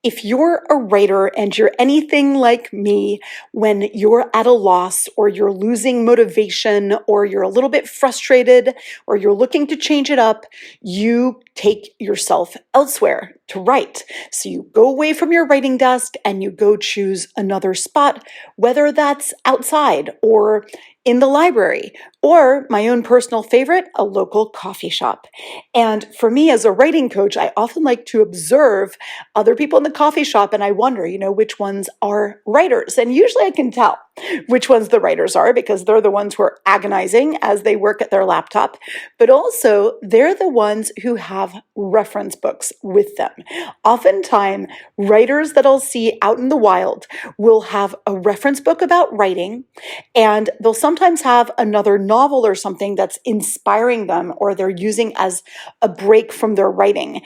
If you're a writer and you're anything like me, when you're at a loss or you're losing motivation or you're a little bit frustrated or you're looking to change it up, you take yourself elsewhere to write. So you go away from your writing desk and you go choose another spot, whether that's outside or in the library, or my own personal favorite, a local coffee shop. And for me as a writing coach, I often like to observe other people in the coffee shop and I wonder, which ones are writers. And usually I can tell which ones the writers are because they're the ones who are agonizing as they work at their laptop, but also they're the ones who have reference books with them. Oftentimes, writers that I'll see out in the wild will have a reference book about writing, and they'll sometimes have another novel or something that's inspiring them or they're using as a break from their writing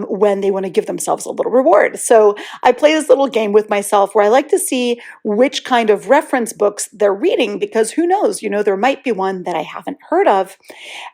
when they want to give themselves a little reward. So I play this little game with myself where I like to see which kind of reference books they're reading because who knows, there might be one that I haven't heard of.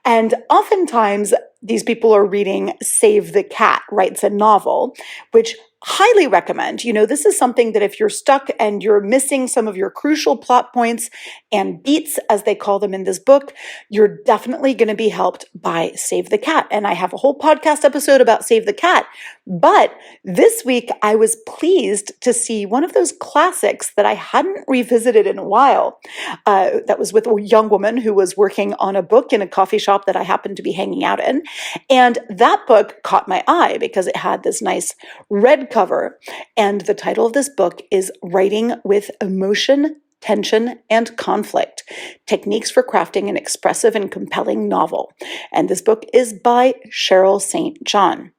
And oftentimes these people are reading Save the Cat, writes a novel, which highly recommend. This is something that if you're stuck and you're missing some of your crucial plot points and beats, as they call them in this book, you're definitely going to be helped by Save the Cat. And I have a whole podcast episode about Save the Cat. But this week, I was pleased to see one of those classics that I hadn't revisited in a while. That was with a young woman who was working on a book in a coffee shop that I happened to be hanging out in. And that book caught my eye because it had this nice red cover. And the title of this book is Writing with Emotion, Tension, and Conflict: Techniques for Crafting an Expressive and Compelling Novel. And this book is by Cheryl St. John.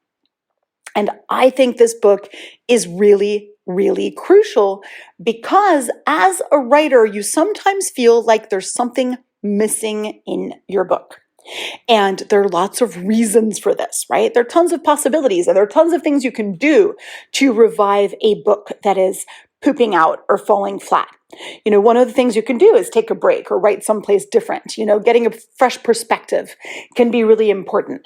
And I think this book is really, really crucial because as a writer, you sometimes feel like there's something missing in your book. And there are lots of reasons for this, right? There are tons of possibilities and there are tons of things you can do to revive a book that is pooping out or falling flat. One of the things you can do is take a break or write someplace different. Getting a fresh perspective can be really important.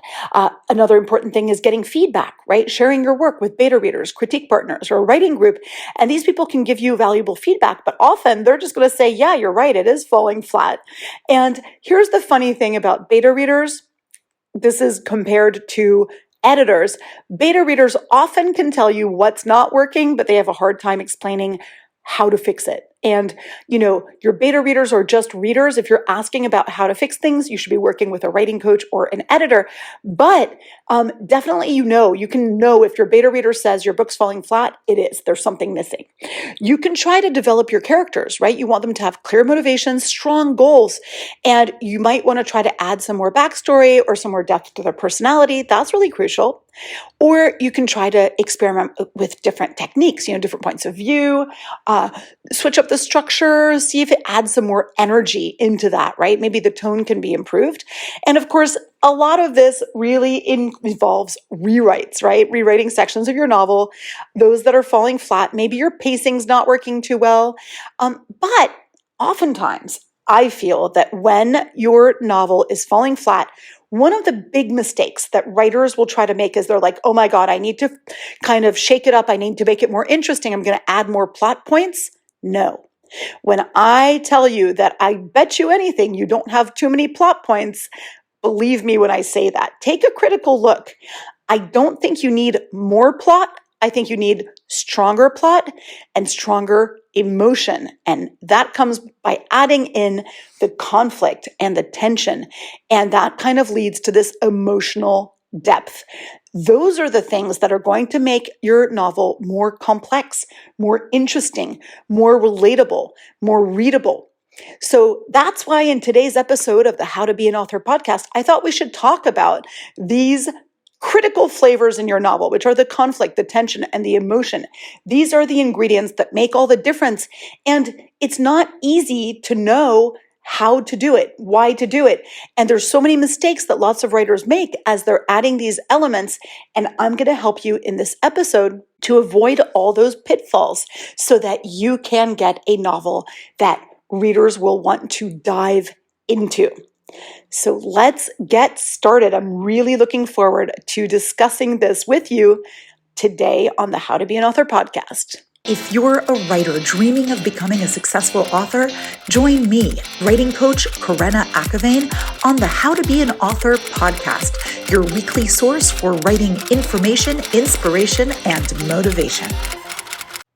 Another important thing is getting feedback, right? Sharing your work with beta readers, critique partners, or a writing group. And these people can give you valuable feedback, but often they're just going to say, yeah, you're right, it is falling flat. And here's the funny thing about beta readers. This is compared to editors. Beta readers often can tell you what's not working, but they have a hard time explaining how to fix it. And, your beta readers are just readers. If you're asking about how to fix things, you should be working with a writing coach or an editor. But definitely, you can know if your beta reader says your book's falling flat, it is. There's something missing. You can try to develop your characters, right? You want them to have clear motivations, strong goals, and you might want to try to add some more backstory or some more depth to their personality. That's really crucial. Or you can try to experiment with different techniques, different points of view, switch up the structure, see if it adds some more energy into that, right? Maybe the tone can be improved. And of course, a lot of this really involves rewrites, right? Rewriting sections of your novel, those that are falling flat. Maybe your pacing's not working too well. But oftentimes, I feel that when your novel is falling flat, one of the big mistakes that writers will try to make is they're like, oh my God, I need to kind of shake it up. I need to make it more interesting. I'm going to add more plot points. No. When I tell you that I bet you anything you don't have too many plot points, believe me when I say that. Take a critical look. I don't think you need more plot. I think you need stronger plot and stronger emotion. And that comes by adding in the conflict and the tension. And that kind of leads to this emotional depth. Those are the things that are going to make your novel more complex, more interesting, more relatable, more readable. So that's why in today's episode of the How to Be an Author podcast, I thought we should talk about these critical flavors in your novel, which are the conflict, the tension, and the emotion. These are the ingredients that make all the difference. And it's not easy to know how to do it, why to do it. And there's so many mistakes that lots of writers make as they're adding these elements. And I'm going to help you in this episode to avoid all those pitfalls so that you can get a novel that readers will want to dive into. So let's get started. I'm really looking forward to discussing this with you today on the How to Be an Author podcast. If you're a writer dreaming of becoming a successful author, join me, writing coach Karena Akhavein, on the How to Be an Author podcast, your weekly source for writing information, inspiration, and motivation.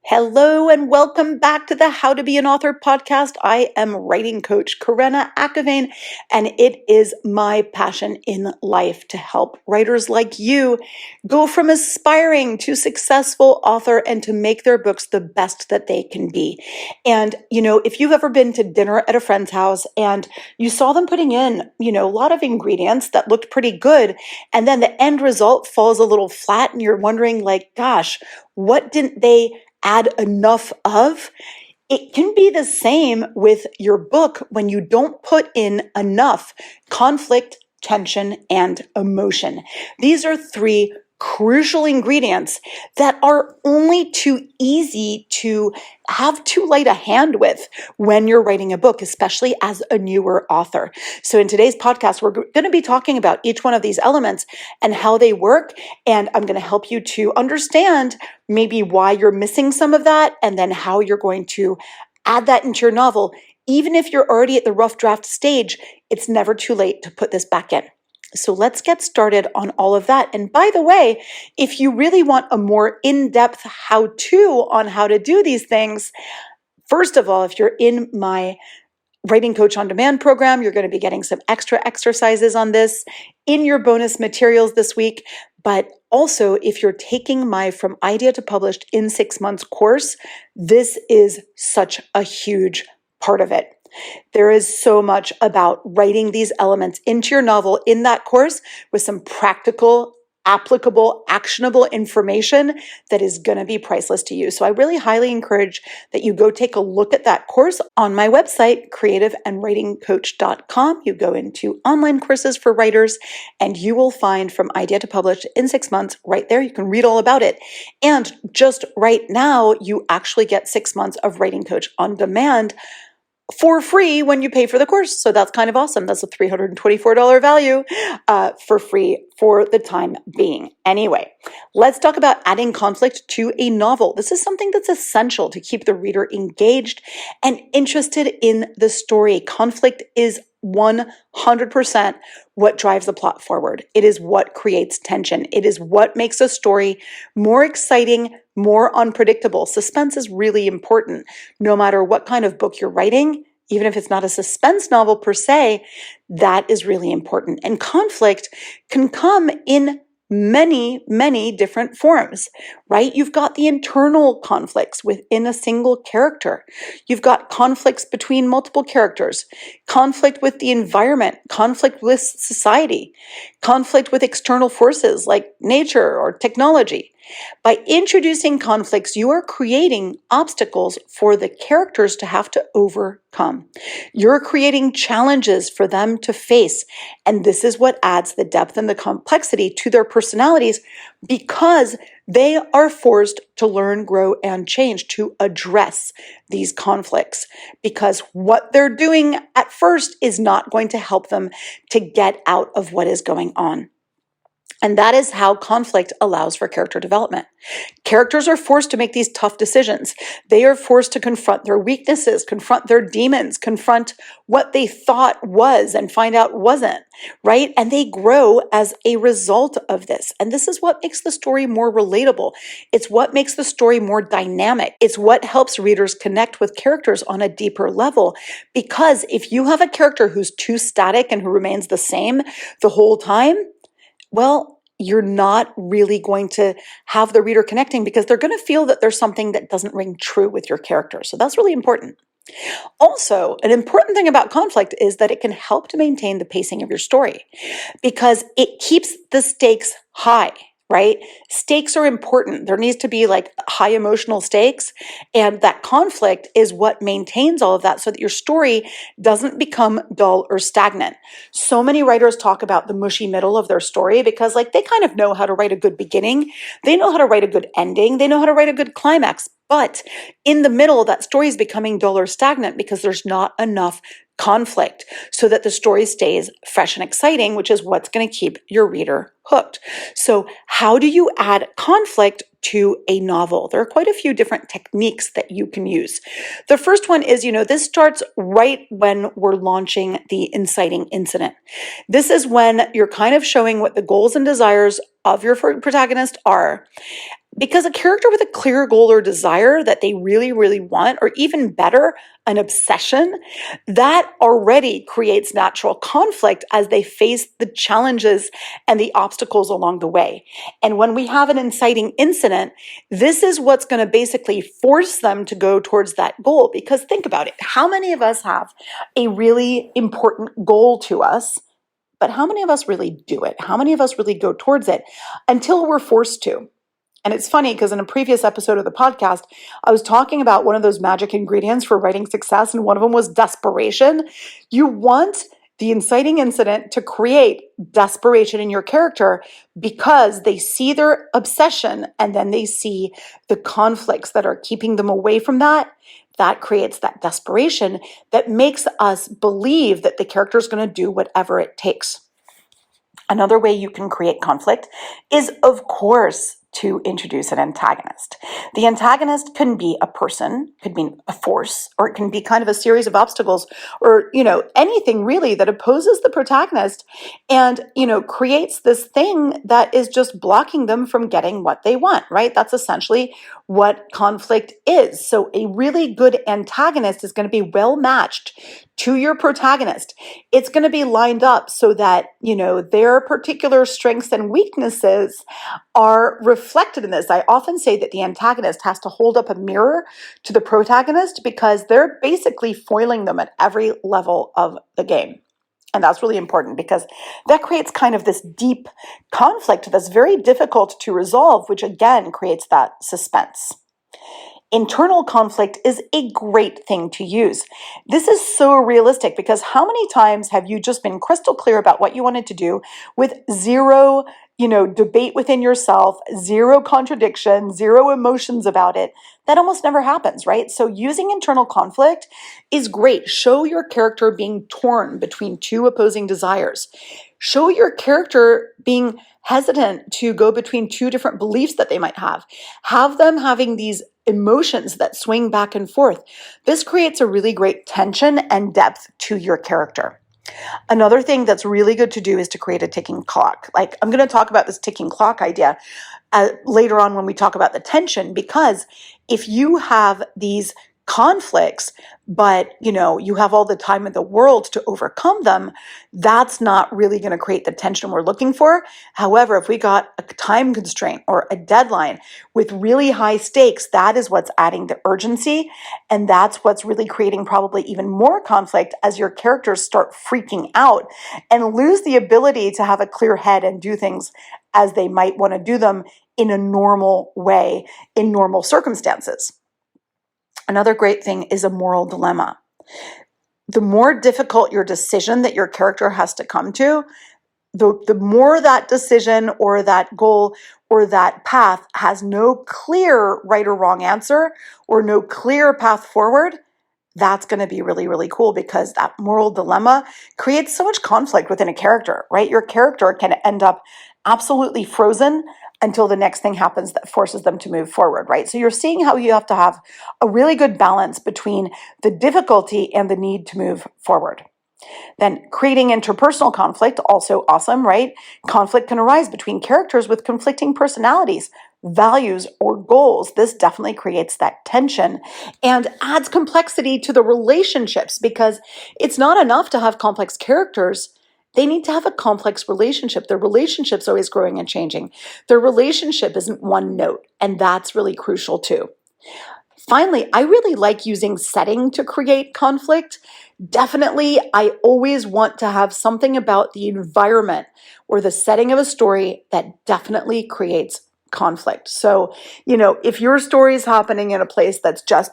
Hello and welcome back to the How to Be an Author podcast. I am writing coach Karena Akhavein, and it is my passion in life to help writers like you go from aspiring to successful author and to make their books the best that they can be. And, if you've ever been to dinner at a friend's house and you saw them putting in, a lot of ingredients that looked pretty good, and then the end result falls a little flat and you're wondering gosh, what didn't they add enough of? It can be the same with your book when you don't put in enough conflict, tension, and emotion. These are three crucial ingredients that are only too easy to have too light a hand with when you're writing a book, especially as a newer author. So in today's podcast, we're going to be talking about each one of these elements and how they work. And I'm going to help you to understand maybe why you're missing some of that and then how you're going to add that into your novel. Even if you're already at the rough draft stage, it's never too late to put this back in. So let's get started on all of that. And by the way, if you really want a more in-depth how-to on how to do these things, first of all, if you're in my Writing Coach on Demand program, you're going to be getting some extra exercises on this in your bonus materials this week. But also, if you're taking my From Idea to Published in 6 Months course, this is such a huge part of it. There is so much about writing these elements into your novel in that course with some practical, applicable, actionable information that is going to be priceless to you. So I really highly encourage that you go take a look at that course on my website, creativeandwritingcoach.com. You go into online courses for writers and you will find From Idea to Published in 6 Months right there. You can read all about it. And just right now, you actually get 6 months of Writing Coach on Demand for free when you pay for the course. So that's kind of awesome. That's a $324 value for free for the time being. Anyway, let's talk about adding conflict to a novel. This is something that's essential to keep the reader engaged and interested in the story. Conflict is 100% what drives the plot forward. It is what creates tension. It is what makes a story more exciting, more unpredictable. Suspense is really important. No matter what kind of book you're writing, even if it's not a suspense novel per se, that is really important. And conflict can come in many, many different forms, right? You've got the internal conflicts within a single character. You've got conflicts between multiple characters, conflict with the environment, conflict with society, conflict with external forces like nature or technology. By introducing conflicts, you are creating obstacles for the characters to have to overcome. You're creating challenges for them to face. And this is what adds the depth and the complexity to their personalities because they are forced to learn, grow, and change to address these conflicts. Because what they're doing at first is not going to help them to get out of what is going on. And that is how conflict allows for character development. Characters are forced to make these tough decisions. They are forced to confront their weaknesses, confront their demons, confront what they thought was and find out wasn't, right? And they grow as a result of this. And this is what makes the story more relatable. It's what makes the story more dynamic. It's what helps readers connect with characters on a deeper level. Because if you have a character who's too static and who remains the same the whole time, well, you're not really going to have the reader connecting because they're going to feel that there's something that doesn't ring true with your character. So that's really important. Also, an important thing about conflict is that it can help to maintain the pacing of your story because it keeps the stakes high, right? Stakes are important. There needs to be high emotional stakes, and that conflict is what maintains all of that so that your story doesn't become dull or stagnant. So many writers talk about the mushy middle of their story because they kind of know how to write a good beginning. They know how to write a good ending. They know how to write a good climax. But in the middle, that story is becoming dull or stagnant because there's not enough conflict so that the story stays fresh and exciting, which is what's going to keep your reader hooked. So how do you add conflict to a novel. There are quite a few different techniques that you can use. The first one is, this starts right when we're launching the inciting incident. This is when you're kind of showing what the goals and desires of your protagonist are. Because a character with a clear goal or desire that they really, really want, or even better, an obsession, that already creates natural conflict as they face the challenges and the obstacles along the way. And when we have an inciting incident, this is what's going to basically force them to go towards that goal. Because think about it, how many of us have a really important goal to us, but how many of us really do it? How many of us really go towards it until we're forced to? And it's funny because in a previous episode of the podcast, I was talking about one of those magic ingredients for writing success, and one of them was desperation. You want the inciting incident to create desperation in your character because they see their obsession and then they see the conflicts that are keeping them away from that. That creates that desperation that makes us believe that the character is going to do whatever it takes. Another way you can create conflict is, of course, to introduce an antagonist. The antagonist can be a person, could be a force, or it can be kind of a series of obstacles, or, anything really that opposes the protagonist and, creates this thing that is just blocking them from getting what they want, right? That's essentially what conflict is. So a really good antagonist is going to be well matched to your protagonist. It's going to be lined up so that, their particular strengths and weaknesses are reflected in this. I often say that the antagonist has to hold up a mirror to the protagonist because they're basically foiling them at every level of the game. And that's really important because that creates kind of this deep conflict that's very difficult to resolve, which again creates that suspense. Internal conflict is a great thing to use. This is so realistic because how many times have you just been crystal clear about what you wanted to do with zero, debate within yourself, zero contradiction, zero emotions about it? That almost never happens, right? So using internal conflict is great. Show your character being torn between two opposing desires. Show your character being hesitant to go between two different beliefs that they might have. Have them having these emotions that swing back and forth. This creates a really great tension and depth to your character. Another thing that's really good to do is to create a ticking clock. Like, I'm going to talk about this ticking clock idea later on when we talk about the tension, because if you have these conflicts, but you have all the time in the world to overcome them, that's not really going to create the tension we're looking for. However, if we got a time constraint or a deadline with really high stakes, that is what's adding the urgency, and that's what's really creating probably even more conflict as your characters start freaking out and lose the ability to have a clear head and do things as they might want to do them in a normal way, in normal circumstances. Another great thing is a moral dilemma. The more difficult your decision that your character has to come to, the more that decision or that goal or that path has no clear right or wrong answer or no clear path forward, that's going to be really, really cool because that moral dilemma creates so much conflict within a character, right? Your character can end up absolutely frozen until the next thing happens that forces them to move forward, right? So you're seeing how you have to have a really good balance between the difficulty and the need to move forward. Then creating interpersonal conflict, also awesome, right? Conflict can arise between characters with conflicting personalities, values, or goals. This definitely creates that tension and adds complexity to the relationships because it's not enough to have complex characters. They need to have a complex relationship. Their relationship's always growing and changing. Their relationship isn't one note, and that's really crucial too. Finally, I really like using setting to create conflict. Definitely, I always want to have something about the environment or the setting of a story that definitely creates conflict. So, if your story is happening in a place that's just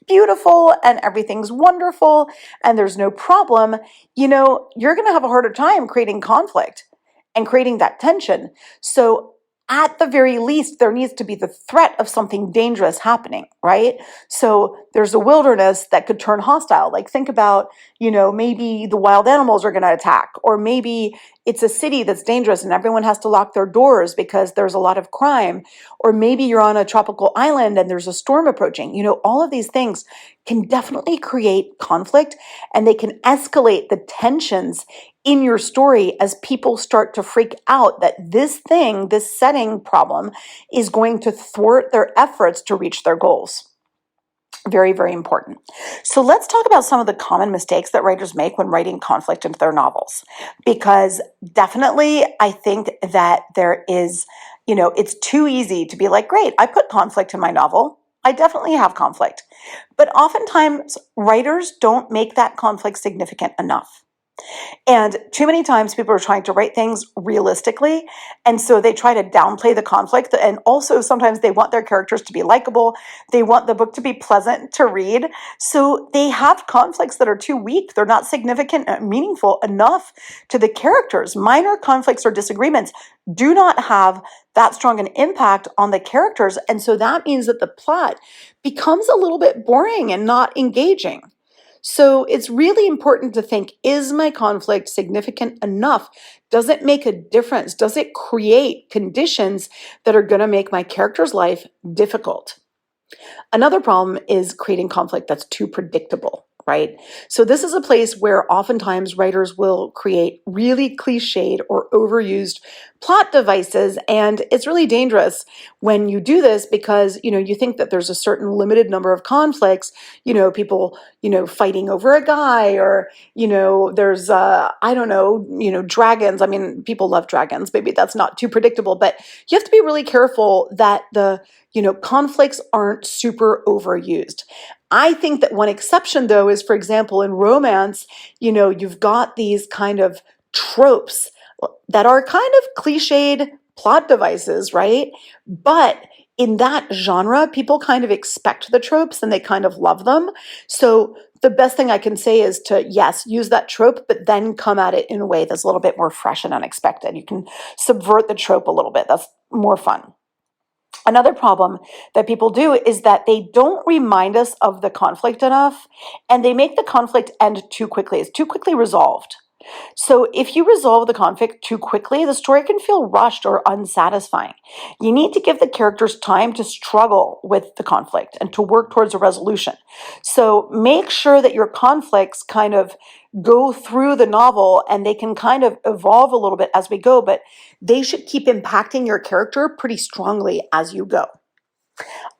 beautiful and everything's wonderful and there's no problem, you're going to have a harder time creating conflict and creating that tension. So at the very least, there needs to be the threat of something dangerous happening, right? So there's a wilderness that could turn hostile. Like think about, maybe the wild animals are going to attack, or maybe it's a city that's dangerous and everyone has to lock their doors because there's a lot of crime, or maybe you're on a tropical island and there's a storm approaching. All of these things can definitely create conflict, and they can escalate the tensions in your story as people start to freak out that this setting problem is going to thwart their efforts to reach their goals. Very, very important. So let's talk about some of the common mistakes that writers make when writing conflict into their novels, because definitely I think that there is, it's too easy to be like, great, I put conflict in my novel. I definitely have conflict. But oftentimes writers don't make that conflict significant enough. And too many times people are trying to write things realistically. And so they try to downplay the conflict. And also sometimes they want their characters to be likable. They want the book to be pleasant to read. So they have conflicts that are too weak. They're not significant and meaningful enough to the characters. Minor conflicts or disagreements do not have that strong an impact on the characters. And so that means that the plot becomes a little bit boring and not engaging. So it's really important to think, is my conflict significant enough? Does it make a difference? Does it create conditions that are going to make my character's life difficult? Another problem is creating conflict that's too predictable, right? So this is a place where oftentimes writers will create really cliched or overused plot devices, and it's really dangerous when you do this because, you think that there's a certain limited number of conflicts, people, fighting over a guy, or, there's, dragons. I mean, people love dragons. Maybe that's not too predictable, but you have to be really careful that the conflicts aren't super overused. I think that one exception, though, is, for example, in romance, you've got these kind of tropes that are kind of cliched plot devices, right? But in that genre, people kind of expect the tropes and they kind of love them. So the best thing I can say is to, yes, use that trope, but then come at it in a way that's a little bit more fresh and unexpected. You can subvert the trope a little bit. That's more fun. Another problem that people do is that they don't remind us of the conflict enough, and they make the conflict end too quickly. It's too quickly resolved. So if you resolve the conflict too quickly, the story can feel rushed or unsatisfying. You need to give the characters time to struggle with the conflict and to work towards a resolution. So make sure that your conflicts kind of go through the novel and they can kind of evolve a little bit as we go, but they should keep impacting your character pretty strongly as you go.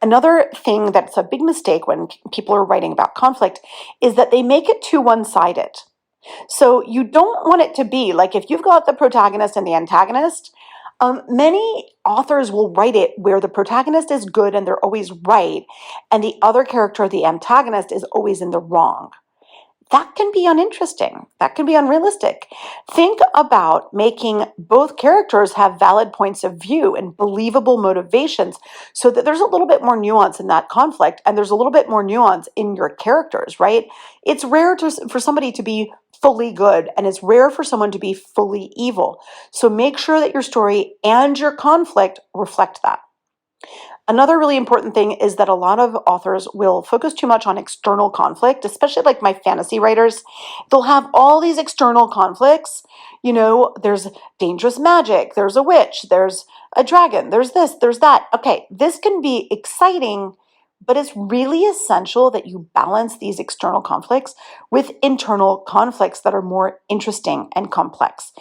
Another thing that's a big mistake when people are writing about conflict is that they make it too one-sided. So you don't want it to be like, if you've got the protagonist and the antagonist, many authors will write it where the protagonist is good and they're always right, and the other character, the antagonist, is always in the wrong. That can be uninteresting. That can be unrealistic. Think about making both characters have valid points of view and believable motivations so that there's a little bit more nuance in that conflict and there's a little bit more nuance in your characters, right? It's rare for somebody to be fully good, and it's rare for someone to be fully evil. So make sure that your story and your conflict reflect that. Another really important thing is that a lot of authors will focus too much on external conflict, especially like my fantasy writers. They'll have all these external conflicts. There's dangerous magic, there's a witch, there's a dragon, there's this, there's that. Okay, this can be exciting, but it's really essential that you balance these external conflicts with internal conflicts that are more interesting and complex.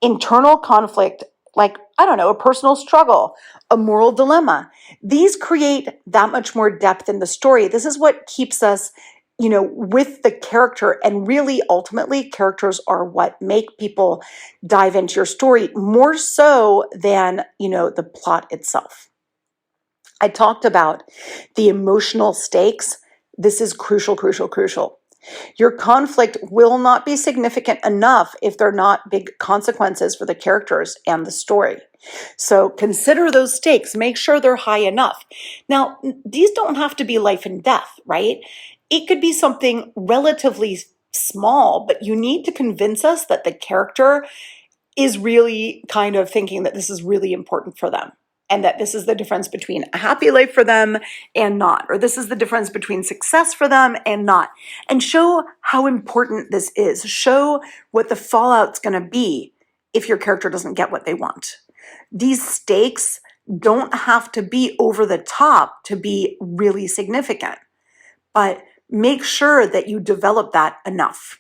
Internal conflict, like, a personal struggle, a moral dilemma. These create that much more depth in the story. This is what keeps us, with the character. And really, ultimately, characters are what make people dive into your story more so than, the plot itself. I talked about the emotional stakes. This is crucial, crucial, crucial. Your conflict will not be significant enough if they're not big consequences for the characters and the story. So consider those stakes. Make sure they're high enough. Now, these don't have to be life and death, right? It could be something relatively small, but you need to convince us that the character is really kind of thinking that this is really important for them. and that this is the difference between a happy life for them and not, or this is the difference between success for them and not, and show how important this is. Show what the fallout's going to be if your character doesn't get what they want. These stakes don't have to be over the top to be really significant, but make sure that you develop that enough.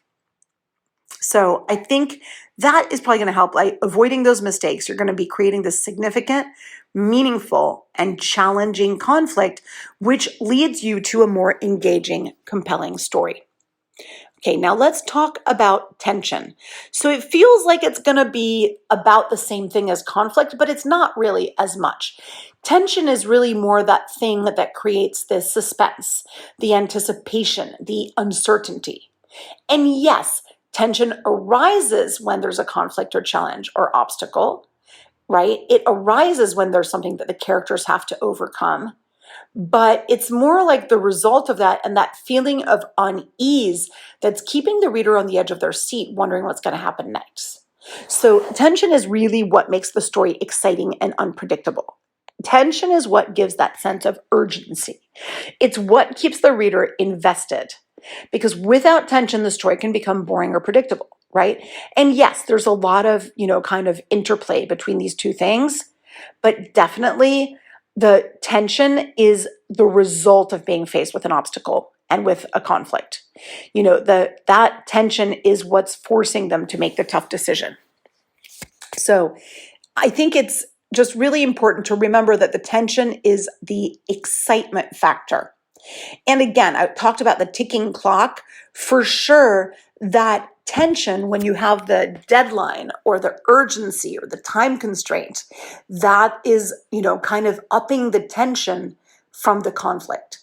So I think that is probably going to help. Like avoiding those mistakes, you're going to be creating this significant, meaningful, and challenging conflict, which leads you to a more engaging, compelling story. Okay, now let's talk about tension. So it feels like it's going to be about the same thing as conflict, but it's not really as much. Tension is really more that thing that creates this suspense, the anticipation, the uncertainty. And yes, tension arises when there's a conflict or challenge or obstacle, right? It arises when there's something that the characters have to overcome. But it's more like the result of that and that feeling of unease that's keeping the reader on the edge of their seat, wondering what's going to happen next. So tension is really what makes the story exciting and unpredictable. Tension is what gives that sense of urgency. It's what keeps the reader invested, because without tension, the story can become boring or predictable, right? And yes, there's a lot of, kind of interplay between these two things, but definitely the tension is the result of being faced with an obstacle and with a conflict. That tension is what's forcing them to make the tough decision. So I think it's just really important to remember that the tension is the excitement factor. And again, I talked about the ticking clock. For sure, that tension, when you have the deadline or the urgency or the time constraint, that is, kind of upping the tension from the conflict.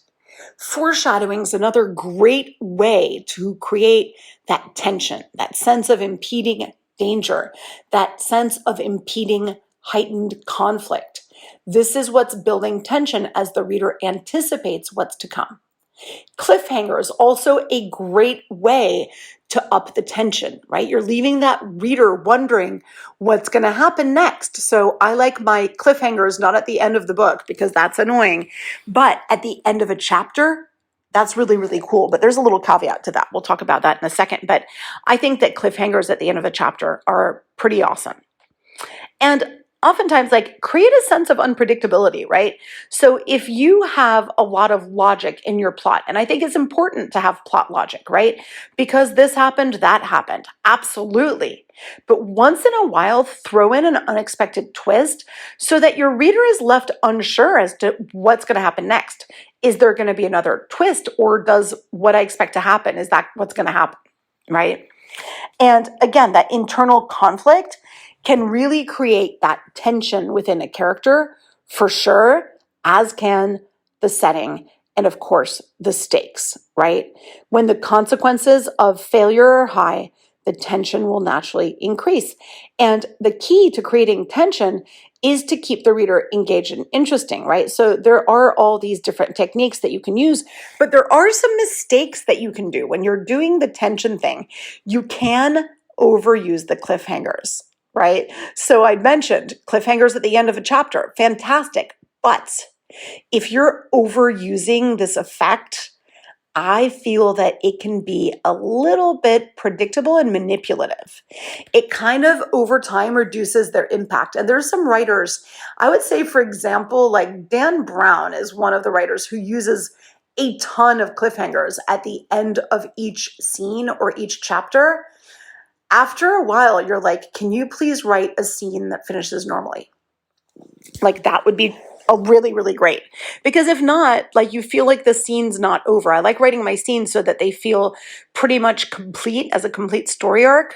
Foreshadowing is another great way to create that tension, that sense of impeding danger, that sense of impeding heightened conflict. This is what's building tension as the reader anticipates what's to come. Cliffhanger is also a great way to up the tension, right? You're leaving that reader wondering what's going to happen next. So I like my cliffhangers not at the end of the book because that's annoying, but at the end of a chapter. That's really, really cool. But there's a little caveat to that. We'll talk about that in a second. But I think that cliffhangers at the end of a chapter are pretty awesome. And oftentimes, create a sense of unpredictability, right? So if you have a lot of logic in your plot, and I think it's important to have plot logic, right? Because this happened, that happened. Absolutely. But once in a while, throw in an unexpected twist so that your reader is left unsure as to what's going to happen next. Is there going to be another twist, or does what I expect to happen, is that what's going to happen, right? And again, that internal conflict can really create that tension within a character, for sure, as can the setting and, of course, the stakes, right? When the consequences of failure are high, the tension will naturally increase. And the key to creating tension is to keep the reader engaged and interesting, right? So there are all these different techniques that you can use, but there are some mistakes that you can do. When you're doing the tension thing, you can overuse the cliffhangers, right? So I mentioned cliffhangers at the end of a chapter, fantastic. But if you're overusing this effect, I feel that it can be a little bit predictable and manipulative. It kind of over time reduces their impact. And there's some writers, I would say, for example, like Dan Brown is one of the writers who uses a ton of cliffhangers at the end of each scene or each chapter. After a while, you're like, can you please write a scene that finishes normally? That would be really, really great. Because if not, you feel like the scene's not over. I like writing my scenes so that they feel pretty much complete as a complete story arc.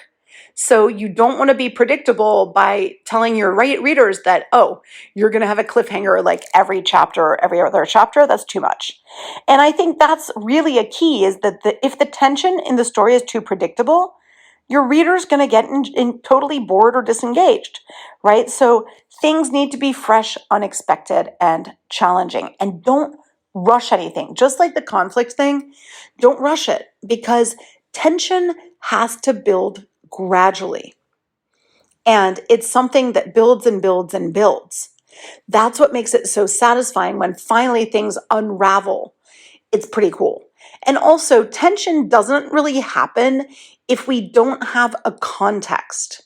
So you don't want to be predictable by telling your readers that, oh, you're going to have a cliffhanger every chapter or every other chapter. That's too much. And I think that's really a key, is that if the tension in the story is too predictable, your reader's going to get totally bored or disengaged, right? So things need to be fresh, unexpected, and challenging. And don't rush anything. Just like the conflict thing, don't rush it, because tension has to build gradually. And it's something that builds and builds and builds. That's what makes it so satisfying when finally things unravel. It's pretty cool. And also, tension doesn't really happen if we don't have a context.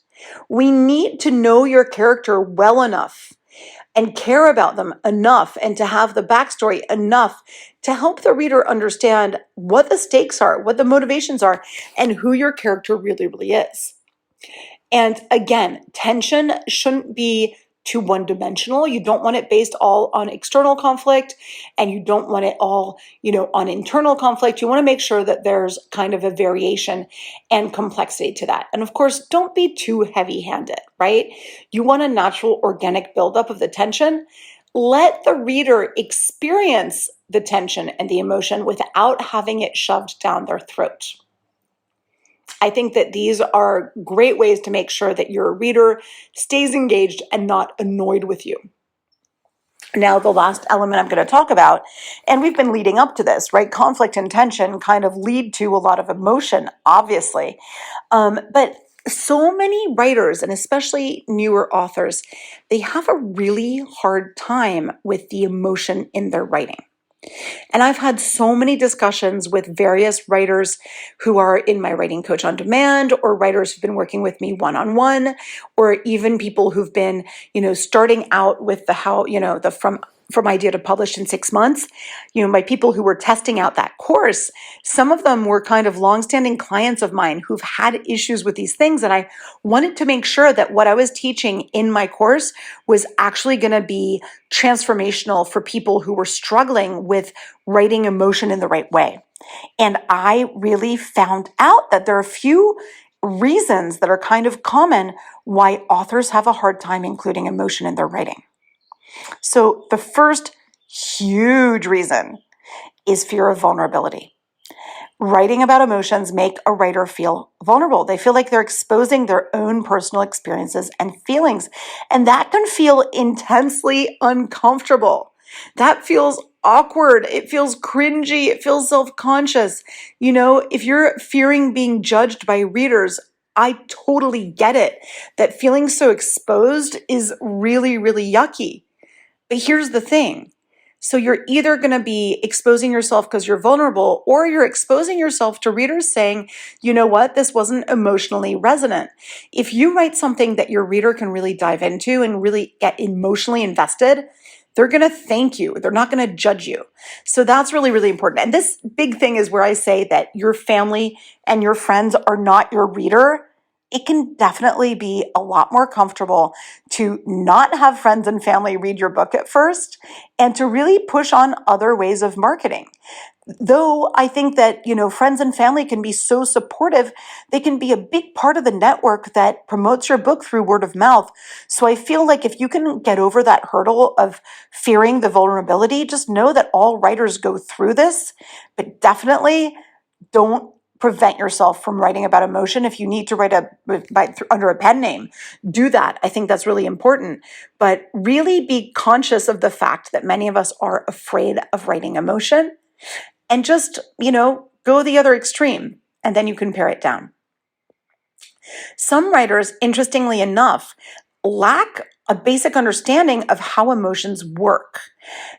We need to know your character well enough and care about them enough and to have the backstory enough to help the reader understand what the stakes are, what the motivations are, and who your character really, really is. And again, tension shouldn't be too one-dimensional. You don't want it based all on external conflict, and you don't want it all, on internal conflict. You want to make sure that there's kind of a variation and complexity to that. And of course, don't be too heavy-handed, right? You want a natural, organic buildup of the tension. Let the reader experience the tension and the emotion without having it shoved down their throat. I think that these are great ways to make sure that your reader stays engaged and not annoyed with you. Now, the last element I'm going to talk about, and we've been leading up to this, right? Conflict and tension kind of lead to a lot of emotion, obviously. But so many writers, and especially newer authors, they have a really hard time with the emotion in their writing. And I've had so many discussions with various writers who are in my Writing Coach on Demand, or writers who've been working with me one-on-one, or even people who've been, starting out with the from idea to published in 6 months. My people who were testing out that course, some of them were kind of longstanding clients of mine who've had issues with these things. And I wanted to make sure that what I was teaching in my course was actually going to be transformational for people who were struggling with writing emotion in the right way. And I really found out that there are a few reasons that are kind of common why authors have a hard time including emotion in their writing. So the first huge reason is fear of vulnerability. Writing about emotions make a writer feel vulnerable. They feel like they're exposing their own personal experiences and feelings, and that can feel intensely uncomfortable. That feels awkward. It feels cringy. It feels self-conscious. If you're fearing being judged by readers, I totally get it. That feeling so exposed is really, really yucky. But here's the thing. So you're either going to be exposing yourself because you're vulnerable, or you're exposing yourself to readers saying, you know what, this wasn't emotionally resonant. If you write something that your reader can really dive into and really get emotionally invested, they're going to thank you. They're not going to judge you. So that's really, really important. And this big thing is where I say that your family and your friends are not your reader. It can definitely be a lot more comfortable to not have friends and family read your book at first and to really push on other ways of marketing. Though I think that, friends and family can be so supportive, they can be a big part of the network that promotes your book through word of mouth. So I feel like if you can get over that hurdle of fearing the vulnerability, just know that all writers go through this, but definitely don't prevent yourself from writing about emotion. If you need to write under a pen name, do that. I think that's really important. But really be conscious of the fact that many of us are afraid of writing emotion, and just, go the other extreme, and then you can pare it down. Some writers, interestingly enough, lack a basic understanding of how emotions work.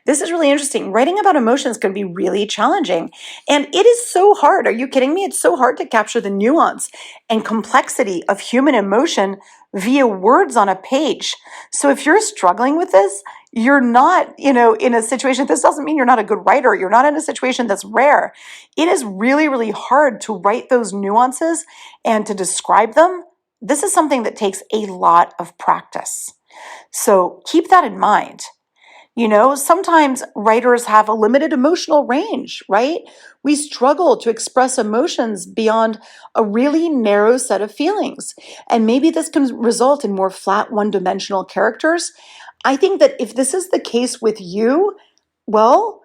This is really interesting. Writing about emotions can be really challenging, and it is so hard. Are you kidding me? It's so hard to capture the nuance and complexity of human emotion via words on a page. So if you're struggling with this, you're not, in a situation, this doesn't mean you're not a good writer. You're not in a situation that's rare. It is really, really hard to write those nuances and to describe them. This is something that takes a lot of practice. So keep that in mind. Sometimes writers have a limited emotional range, right? We struggle to express emotions beyond a really narrow set of feelings. And maybe this can result in more flat, one-dimensional characters. I think that if this is the case with you, well,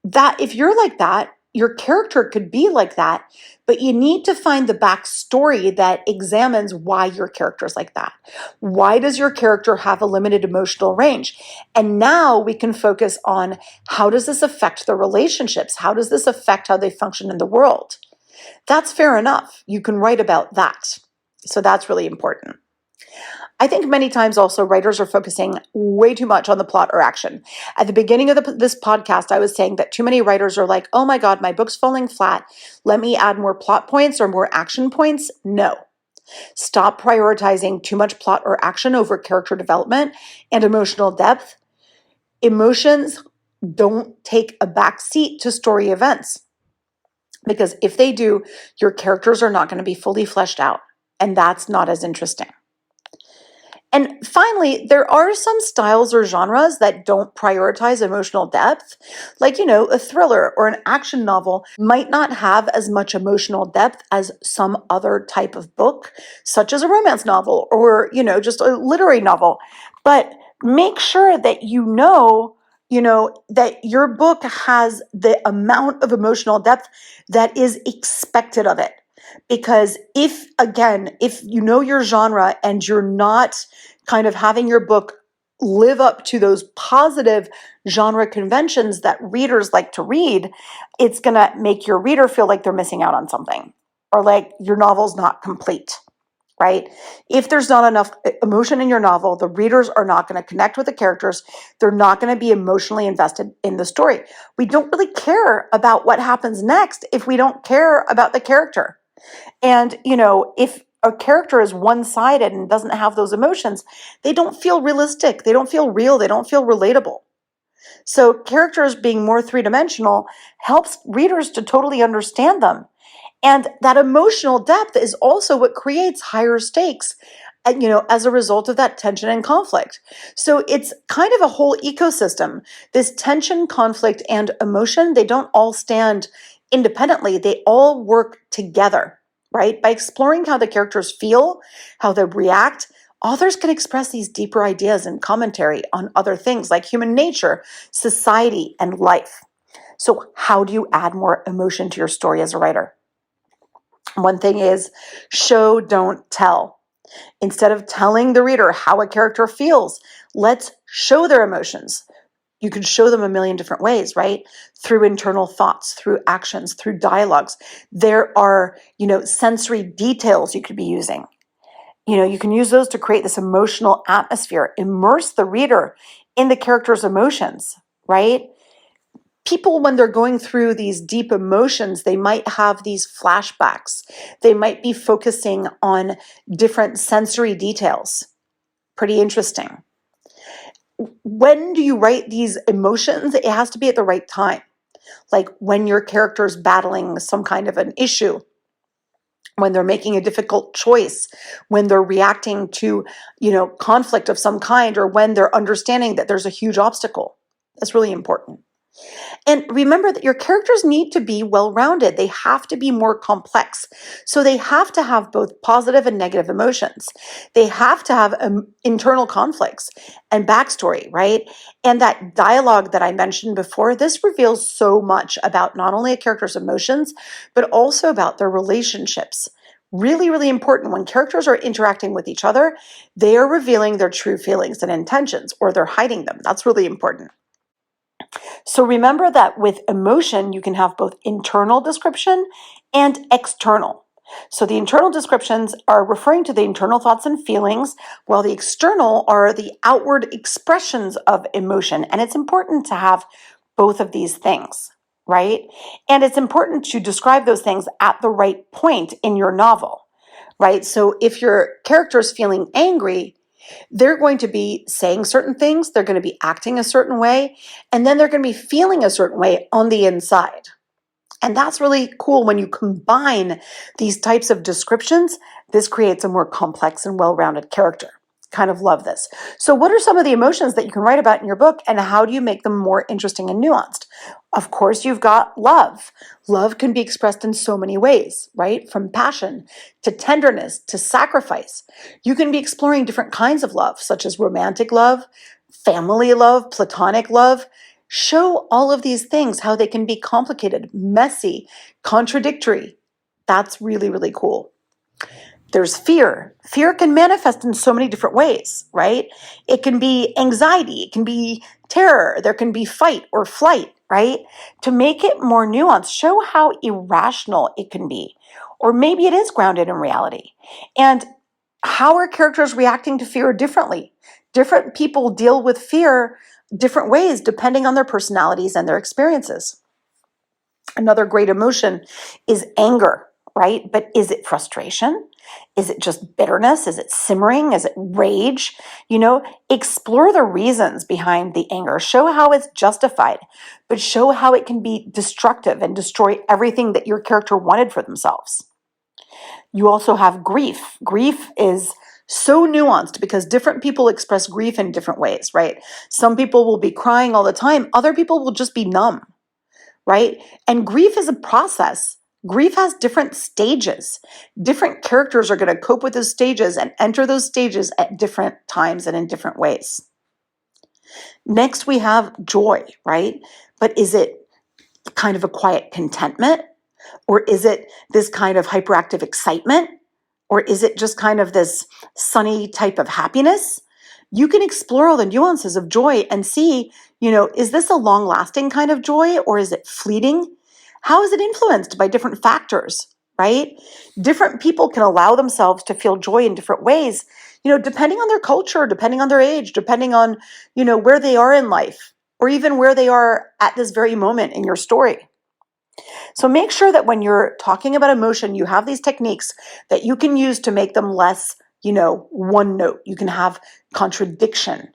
that if you're like that, your character could be like that, but you need to find the backstory that examines why your character is like that. Why does your character have a limited emotional range? And now we can focus on, how does this affect the relationships? How does this affect how they function in the world? That's fair enough. You can write about that. So that's really important. I think many times also writers are focusing way too much on the plot or action. At the beginning of this podcast, I was saying that too many writers are like, oh my God, my book's falling flat. Let me add more plot points or more action points. No. Stop prioritizing too much plot or action over character development and emotional depth. Emotions don't take a backseat to story events, because if they do, your characters are not going to be fully fleshed out, and that's not as interesting. And finally, there are some styles or genres that don't prioritize emotional depth. Like, a thriller or an action novel might not have as much emotional depth as some other type of book, such as a romance novel or, just a literary novel. But make sure that that your book has the amount of emotional depth that is expected of it. Because if you know your genre and you're not kind of having your book live up to those positive genre conventions that readers like to read, it's going to make your reader feel like they're missing out on something, or like your novel's not complete, right? If there's not enough emotion in your novel, the readers are not going to connect with the characters. They're not going to be emotionally invested in the story. We don't really care about what happens next if we don't care about the character. And, if a character is one-sided and doesn't have those emotions, they don't feel realistic. They don't feel real. They don't feel relatable. So characters being more three-dimensional helps readers to totally understand them. And that emotional depth is also what creates higher stakes, as a result of that tension and conflict. So it's kind of a whole ecosystem. This tension, conflict, and emotion, they don't all stand independently. They all work together, right? By exploring how the characters feel, how they react, authors can express these deeper ideas and commentary on other things like human nature, society, and life. So how do you add more emotion to your story as a writer? One thing is show, don't tell. Instead of telling the reader how a character feels, let's show their emotions. You can show them a million different ways, right? Through internal thoughts, through actions, through dialogues. There are, sensory details you could be using. You can use those to create this emotional atmosphere, immerse the reader in the character's emotions, right? People, when they're going through these deep emotions, they might have these flashbacks. They might be focusing on different sensory details. Pretty interesting. When do you write these emotions? It has to be at the right time. Like when your character is battling some kind of an issue, when they're making a difficult choice, when they're reacting to, conflict of some kind, or when they're understanding that there's a huge obstacle. That's really important. And remember that your characters need to be well-rounded. They have to be more complex. So they have to have both positive and negative emotions. They have to have internal conflicts and backstory, right? And that dialogue that I mentioned before, this reveals so much about not only a character's emotions, but also about their relationships. Really, really important. When characters are interacting with each other, they are revealing their true feelings and intentions, or they're hiding them. That's really important. So remember that with emotion, you can have both internal description and external. So the internal descriptions are referring to the internal thoughts and feelings, while the external are the outward expressions of emotion. And it's important to have both of these things, right? And it's important to describe those things at the right point in your novel, right? So if your character is feeling angry, they're going to be saying certain things, they're going to be acting a certain way, and then they're going to be feeling a certain way on the inside. And that's really cool when you combine these types of descriptions. This creates a more complex and well-rounded character. Kind of love this. So what are some of the emotions that you can write about in your book, and how do you make them more interesting and nuanced? Of course, you've got love. Love can be expressed in so many ways, right? From passion to tenderness to sacrifice. You can be exploring different kinds of love, such as romantic love, family love, platonic love. Show all of these things, how they can be complicated, messy, contradictory. That's really, really cool. There's fear. Fear can manifest in so many different ways, right? It can be anxiety. It can be terror. There can be fight or flight, right? To make it more nuanced, show how irrational it can be. Or maybe it is grounded in reality. And How are characters reacting to fear differently? Different people deal with fear different ways depending on their personalities and their experiences. Another great emotion is anger, right? But is it frustration? Is it just bitterness? Is it simmering? Is it rage? Explore the reasons behind the anger. Show how it's justified, but show how it can be destructive and destroy everything that your character wanted for themselves. You also have grief. Grief is so nuanced because different people express grief in different ways, right? Some people will be crying all the time. Other people will just be numb, right? And grief is a process. Grief has different stages. Different characters are going to cope with those stages and enter those stages at different times and in different ways. Next, we have joy, right? But is it kind of a quiet contentment? Or is it this kind of hyperactive excitement? Or is it just kind of this sunny type of happiness? You can explore all the nuances of joy and see, is this a long-lasting kind of joy or is it fleeting? How is it influenced by different factors, right? Different people can allow themselves to feel joy in different ways, depending on their culture, depending on their age, depending on, where they are in life, or even where they are at this very moment in your story. So make sure that when you're talking about emotion, you have these techniques that you can use to make them less, one note. You can have contradiction,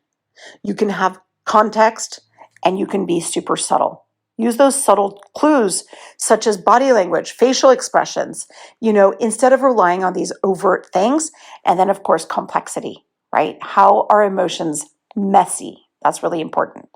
you can have context, and you can be super subtle. Use those subtle clues such as body language, facial expressions, instead of relying on these overt things. And then, of course, complexity, right? How are emotions messy? That's really important.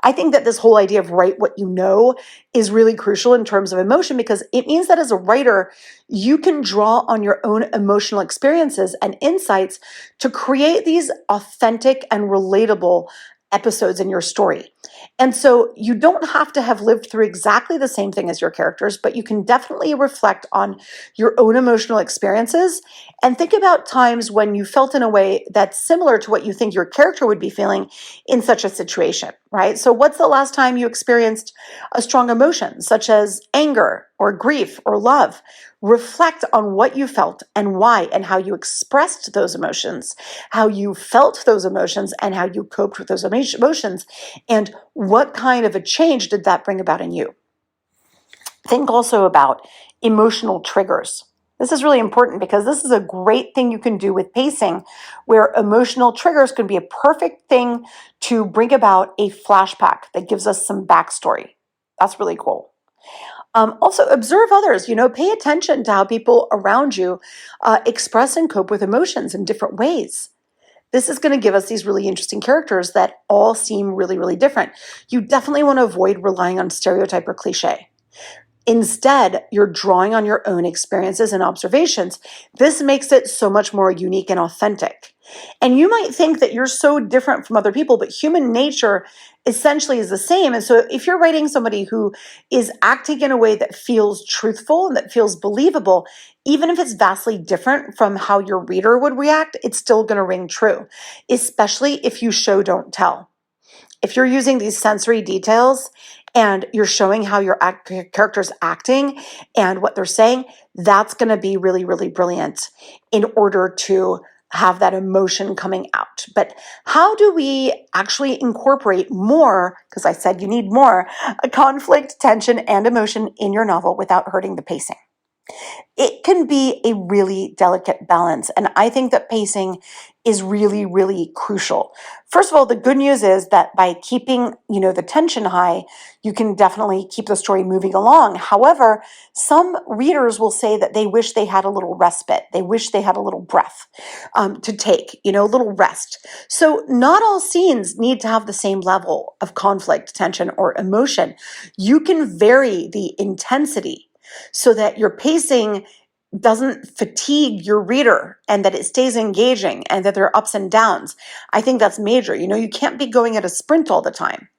I think that this whole idea of write what you know is really crucial in terms of emotion because it means that as a writer, you can draw on your own emotional experiences and insights to create these authentic and relatable episodes in your story. And so you don't have to have lived through exactly the same thing as your characters, but you can definitely reflect on your own emotional experiences and think about times when you felt in a way that's similar to what you think your character would be feeling in such a situation, right? So what's the last time you experienced a strong emotion, such as anger or grief or love? Reflect on what you felt and why and how you expressed those emotions, how you felt those emotions and how you coped with those emotions, and what kind of a change did that bring about in you? Think also about emotional triggers. This is really important because this is a great thing you can do with pacing, where emotional triggers can be a perfect thing to bring about a flashback that gives us some backstory. That's really cool. Also, observe others, pay attention to how people around you express and cope with emotions in different ways. This is going to give us these really interesting characters that all seem really, really different. You definitely want to avoid relying on stereotype or cliche. Instead, you're drawing on your own experiences and observations. This makes it so much more unique and authentic. And you might think that you're so different from other people, but human nature essentially is the same. And so if you're writing somebody who is acting in a way that feels truthful and that feels believable, even if it's vastly different from how your reader would react, it's still going to ring true, especially if you show, don't tell. If you're using these sensory details and you're showing how your character's acting and what they're saying, that's going to be really, really brilliant in order to have that emotion coming out. But how do we actually incorporate more, because I said you need more, a conflict, tension, and emotion in your novel without hurting the pacing? It can be a really delicate balance. And I think that pacing is really, really crucial. First of all, the good news is that by keeping, the tension high, you can definitely keep the story moving along. However, some readers will say that they wish they had a little respite. They wish they had a little breath to take, a little rest. So not all scenes need to have the same level of conflict, tension, or emotion. You can vary the intensity so that your pacing doesn't fatigue your reader and that it stays engaging and that there are ups and downs. I think that's major. You can't be going at a sprint all the time.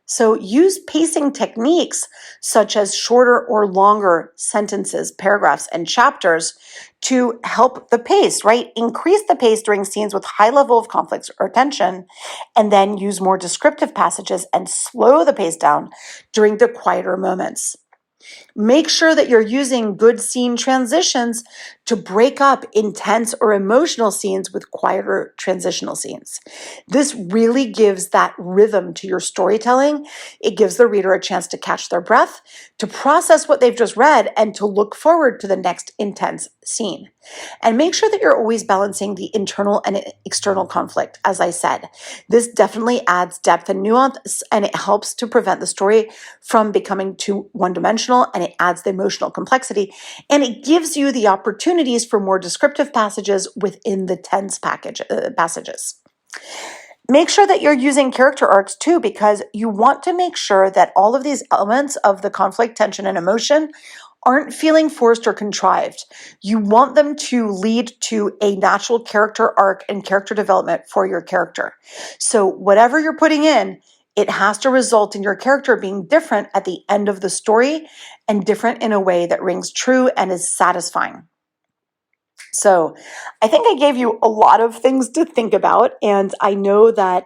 So use pacing techniques such as shorter or longer sentences, paragraphs, and chapters to help the pace, right? Increase the pace during scenes with high level of conflict or tension, and then use more descriptive passages and slow the pace down during the quieter moments. Make sure that you're using good scene transitions to break up intense or emotional scenes with quieter transitional scenes. This really gives that rhythm to your storytelling. It gives the reader a chance to catch their breath, to process what they've just read, and to look forward to the next intense scene. And make sure that you're always balancing the internal and external conflict, as I said. This definitely adds depth and nuance, and it helps to prevent the story from becoming too one-dimensional, and it adds the emotional complexity, and it gives you the opportunities for more descriptive passages within the tense passages. Make sure that you're using character arcs too, because you want to make sure that all of these elements of the conflict, tension, and emotion aren't feeling forced or contrived. You want them to lead to a natural character arc and character development for your character. So whatever you're putting in, it has to result in your character being different at the end of the story and different in a way that rings true and is satisfying. So I think I gave you a lot of things to think about, and I know that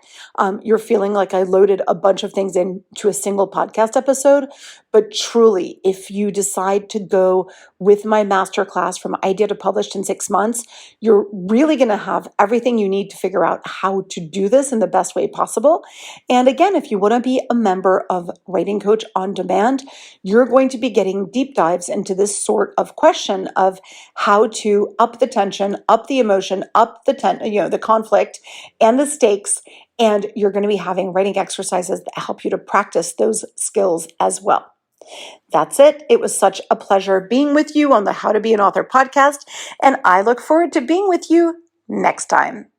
you're feeling like I loaded a bunch of things into a single podcast episode, but truly, if you decide to go with my masterclass from idea to published in 6 months, you're really going to have everything you need to figure out how to do this in the best way possible. And again, if you want to be a member of Writing Coach On Demand, you're going to be getting deep dives into this sort of question of how to up the tension, up the emotion, up the conflict and the stakes. And you're going to be having writing exercises that help you to practice those skills as well. That's it. It was such a pleasure being with you on the How to Be an Author podcast, and I look forward to being with you next time.